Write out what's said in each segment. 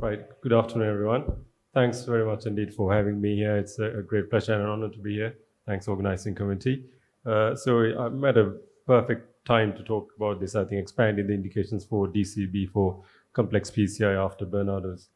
Right. Good afternoon, everyone. Thanks very much indeed for having me here. It's a great pleasure and an honor to be here. Thanks, organizing committee. So I'm at a perfect time to talk about this. I think expanding the indications for DCB for complex PCI after Bernardo's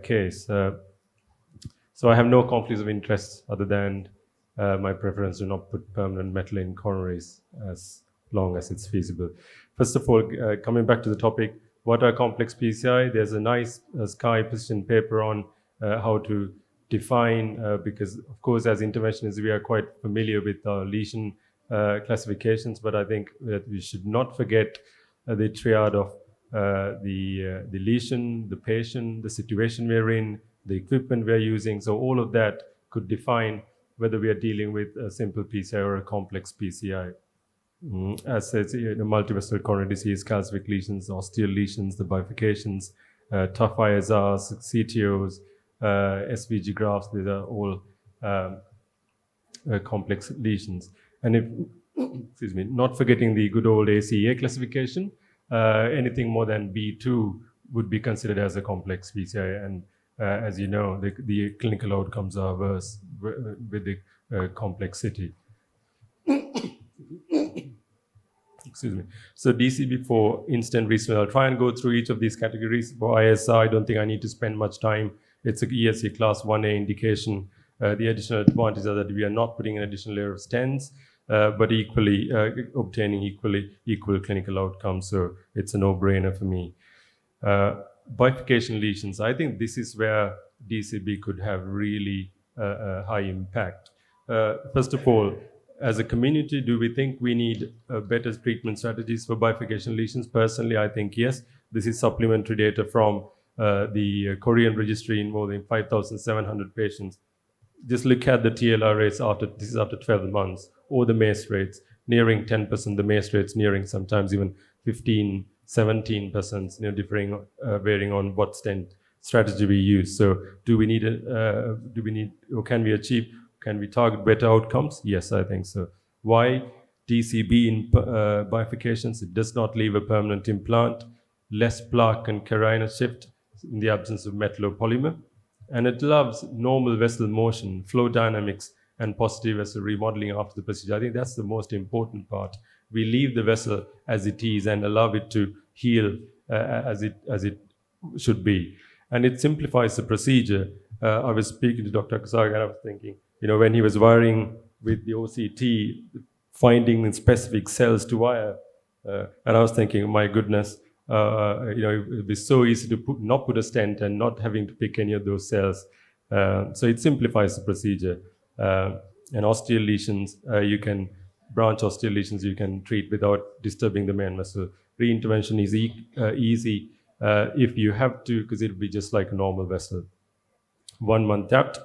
case. So I have no conflicts of interest other than my preference to not put permanent metal in coronaries as long as it's feasible. First of all, coming back to the topic, what are complex PCI? There's a nice Sky position paper on how to define, because of course as interventionists we are quite familiar with lesion classifications, but I think that we should not forget the triad of the lesion, the patient, the situation we're in, the equipment we're using. So all of that could define whether we are dealing with a simple PCI or a complex PCI. As said, multivessel coronary disease, calcific lesions, osteal lesions, the bifurcations, tough ISRs, CTOs, SVG grafts, these are all complex lesions. And if, excuse me, not forgetting the good old ACA classification, anything more than B2 would be considered as a complex PCI. And as you know, the clinical outcomes are worse with the complexity. Excuse me. So DCB for instant reasonable. I'll try and go through each of these categories. For ISR, I don't think I need to spend much time. It's a ESC class 1A indication. The additional advantages are that we are not putting an additional layer of stents, but equally obtaining equal clinical outcomes. So it's a no-brainer for me. Bifurcation lesions. I think this is where DCB could have really high impact. First of all, as a community, do we think we need better treatment strategies for bifurcation lesions? Personally, I think yes. This is supplementary data from the Korean registry involving 5,700 patients. Just look at the TLR rates after 12 months, or the MACE rates nearing 10%, the MACE rates nearing sometimes even 15, 17%, differing, varying on what stent strategy we use. So do we need, or can we target better outcomes? Yes, I think so. Why? DCB in bifurcations, it does not leave a permanent implant, less plaque and carina shift in the absence of metal or polymer, and it allows normal vessel motion, flow dynamics, and positive vessel remodeling after the procedure. I think that's the most important part. We leave the vessel as it is and allow it to heal as it should be. And it simplifies the procedure. I was speaking to Dr. Kasaga and I was thinking, when he was wiring with the OCT, finding specific cells to wire, and I was thinking, my goodness, it would be so easy to not put a stent and not having to pick any of those cells. So it simplifies the procedure. And osteal lesions, branch osteal lesions you can treat without disturbing the main vessel. Reintervention is easy if you have to, because it will be just like a normal vessel. 1 month out.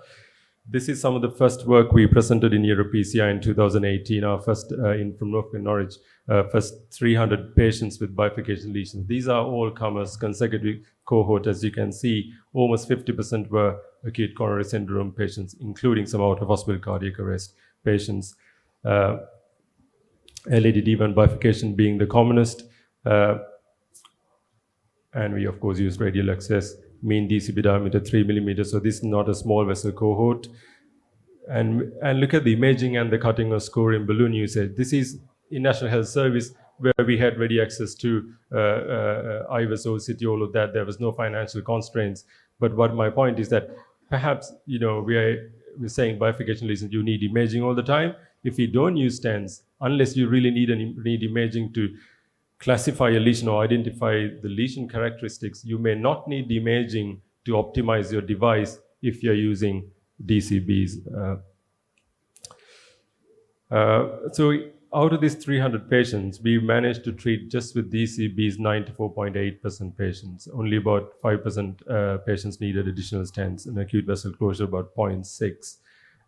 This is some of the first work we presented in EuroPCI in 2018, our first from Norwich, first 300 patients with bifurcation lesions. These are all comers, consecutive cohort. As you can see, almost 50% were acute coronary syndrome patients, including some out-of-hospital cardiac arrest patients. LAD-D1 bifurcation being the commonest. And we, of course, use radial access. Mean DCB diameter 3 millimeters, so this is not a small vessel cohort. And look at the imaging and the cutting of score in balloon usage. This is in National Health Service where we had ready access to IVUS, OCT, all of that. There was no financial constraints. But what my point is that perhaps, we're saying bifurcation lesions, you need imaging all the time. If you don't use stents, unless you really need imaging to classify a lesion or identify the lesion characteristics, you may not need the imaging to optimize your device if you're using DCBs. So out of these 300 patients, we managed to treat just with DCBs 94.8% patients. Only about 5% patients needed additional stents, and acute vessel closure about 0.6.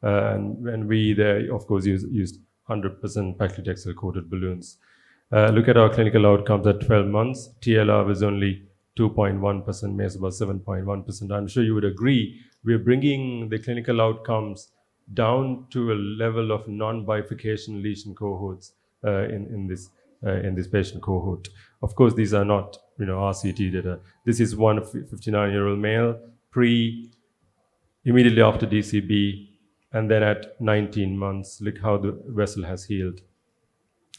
And we there, of course, used 100% paclitaxel coated balloons. Look at our clinical outcomes at 12 months. TLR was only 2.1%, MACE about 7.1%. I'm sure you would agree, we're bringing the clinical outcomes down to a level of non-bifurcation lesion cohorts in this in this patient cohort. Of course, these are not RCT data. This is one 59-year-old male, immediately after DCB, and then at 19 months, look how the vessel has healed.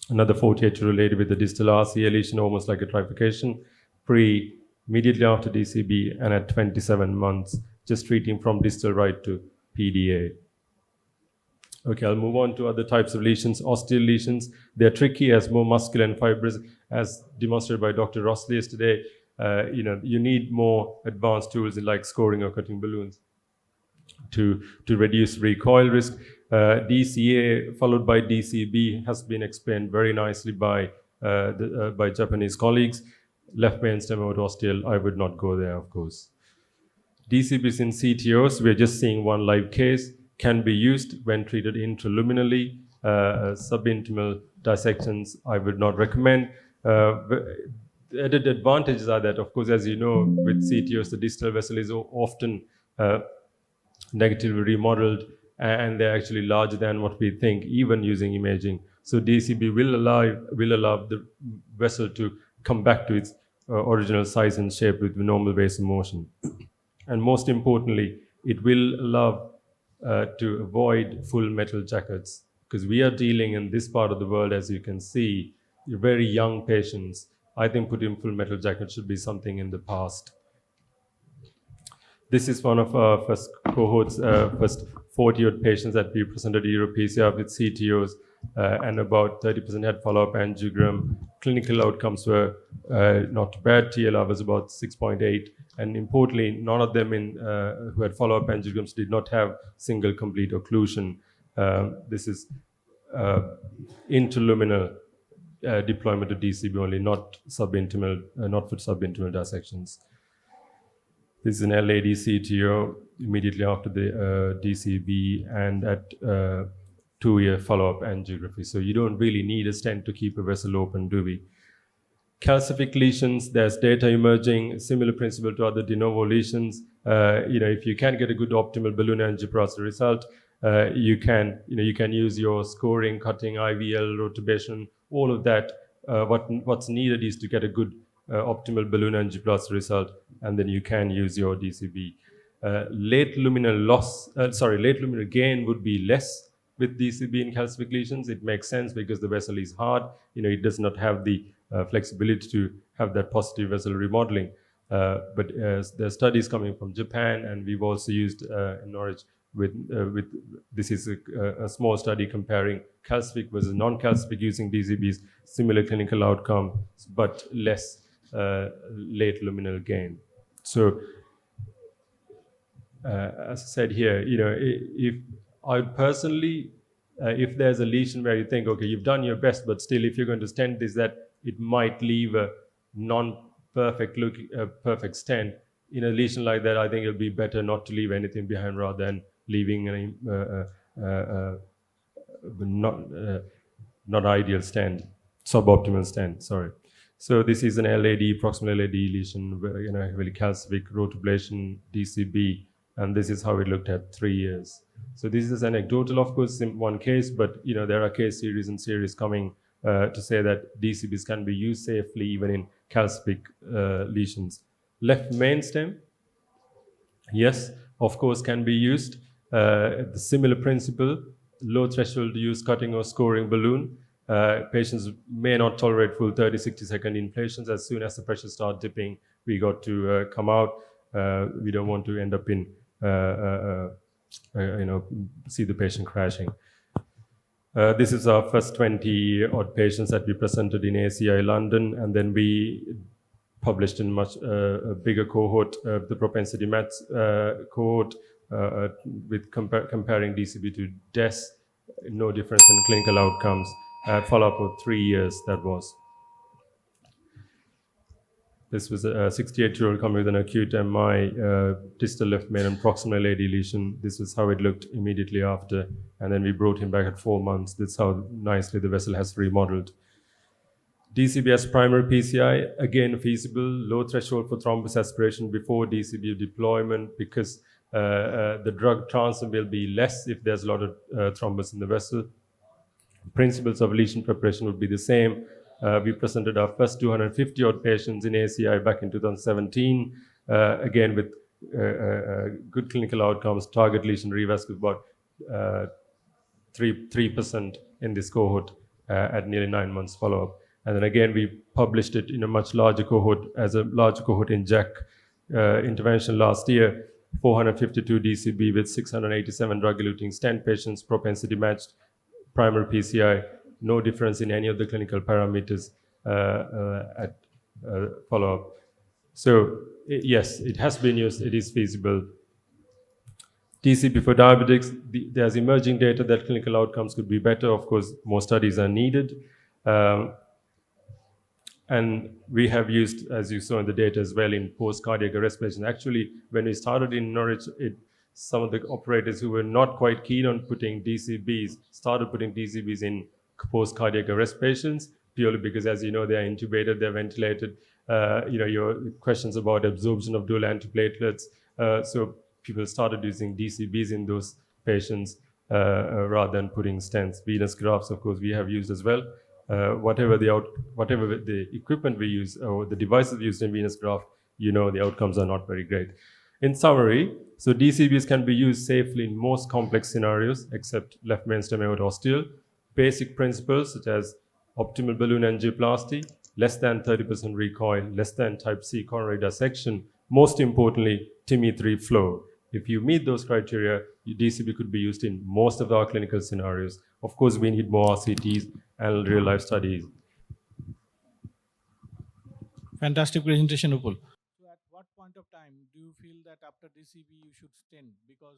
Another 48-year-old lady with a distal RCA lesion, almost like a trifurcation, immediately after DCB, and at 27 months, just treating from distal right to PDA. Okay, I'll move on to other types of lesions. Osteal lesions, they're tricky as more muscular and fibrous, as demonstrated by Dr. Rossley yesterday. You need more advanced tools like scoring or cutting balloons to reduce recoil risk. DCA followed by DCB has been explained very nicely by Japanese colleagues. Left brainstem over osteal, I would not go there, of course. DCBs in CTOs, we're just seeing one live case, can be used when treated intraluminally. Subintimal dissections, I would not recommend. The added advantages are that, of course, as you know, with CTOs, the distal vessel is often negatively remodeled, and they're actually larger than what we think, even using imaging. So DCB will allow the vessel to come back to its original size and shape with normal ways of motion. And most importantly, it will allow to avoid full metal jackets, because we are dealing in this part of the world, as you can see, very young patients. I think putting full metal jacket should be something in the past. This is one of our first cohorts, first 40-odd patients that we presented Euro PCI with CTOs, and about 30% had follow-up angiogram. Clinical outcomes were not bad. TLR was about 6.8, and importantly, none of them who had follow-up angiograms did not have single complete occlusion. This is interluminal deployment of DCB only, not subintimal, not for subintimal dissections. This is an LAD CTO immediately after the DCB and at 2-year follow-up angiography. So you don't really need a stent to keep a vessel open, do we? Calcific lesions, there's data emerging, similar principle to other de novo lesions. If you can get a good optimal balloon angioplasty result, you can use your scoring, cutting, IVL, rotubation, all of that. What's needed is to get a good optimal balloon angioplasty result, and then you can use your DCB. Late luminal gain would be less with DCB in calcific lesions. It makes sense because the vessel is hard. It does not have the flexibility to have that positive vessel remodeling. But there are studies coming from Japan, and we've also used in Norwich with this is a small study comparing calcific versus non-calcific using DCBs, similar clinical outcome, but less late luminal gain. So, as I said here, if I personally, if there's a lesion where you think, okay, you've done your best, but still, if you're going to stent this, that it might leave a non-perfect perfect stent. In a lesion like that, I think it'll be better not to leave anything behind rather than leaving a not ideal stent, suboptimal stent. Sorry. So this is an LAD, proximal LAD lesion, heavily calcific, rotablation, DCB, and this is how it looked at 3 years. So this is anecdotal, of course, in one case, but there are case series and series coming to say that DCBs can be used safely even in calcific lesions. Left main stem, yes, of course, can be used. The similar principle, low threshold to use cutting or scoring balloon. Patients may not tolerate full 30-60 second inflations. As soon as the pressure starts dipping, we got to come out. We don't want to end up in, see the patient crashing. This is our first 20 odd patients that we presented in ACI London, and then we published in much bigger cohort, the propensity maths cohort, with comparing DCB to DES, no difference in clinical outcomes. Follow-up of 3 years, that was. This was a 68-year-old coming with an acute MI, distal left main and proximal LAD lesion. This is how it looked immediately after, and then we brought him back at 4 months. That's how nicely the vessel has remodeled. DCB as primary PCI, again feasible, low threshold for thrombus aspiration before DCB deployment, because the drug transfer will be less if there's a lot of thrombus in the vessel. Principles of lesion preparation would be the same. We presented our first 250 odd patients in ACI back in 2017, again with good clinical outcomes, target lesion revasc about 3% in this cohort at nearly 9 months follow-up. And then again, we published it in a much larger cohort, as a larger cohort in JAC intervention last year, 452 DCB with 687 drug-eluting stent patients, propensity matched, primary PCI, no difference in any of the clinical parameters at follow-up. So yes, it has been used, it is feasible. DCB for diabetics, there's emerging data that clinical outcomes could be better. Of course, more studies are needed. And we have used, as you saw in the data as well, in post-cardiac arrest patients. Actually, when we started in Norwich, some of the operators who were not quite keen on putting DCBs started putting DCBs in post-cardiac arrest patients, purely because, as you know, they are intubated, they're ventilated. Your questions about absorption of dual antiplatelets. So people started using DCBs in those patients rather than putting stents. Venous grafts, of course, we have used as well. Whatever the equipment we use or the devices used in venous graft, the outcomes are not very great. In summary, so DCBs can be used safely in most complex scenarios except left mainstem aorta ostial. Basic principles such as optimal balloon angioplasty, less than 30% recoil, less than type C coronary dissection, most importantly, TIMI-3 flow. If you meet those criteria, DCB could be used in most of our clinical scenarios. Of course, we need more RCTs and real-life studies. Fantastic presentation, Upal. So at what point of time do you feel that after DCB you should stent? Because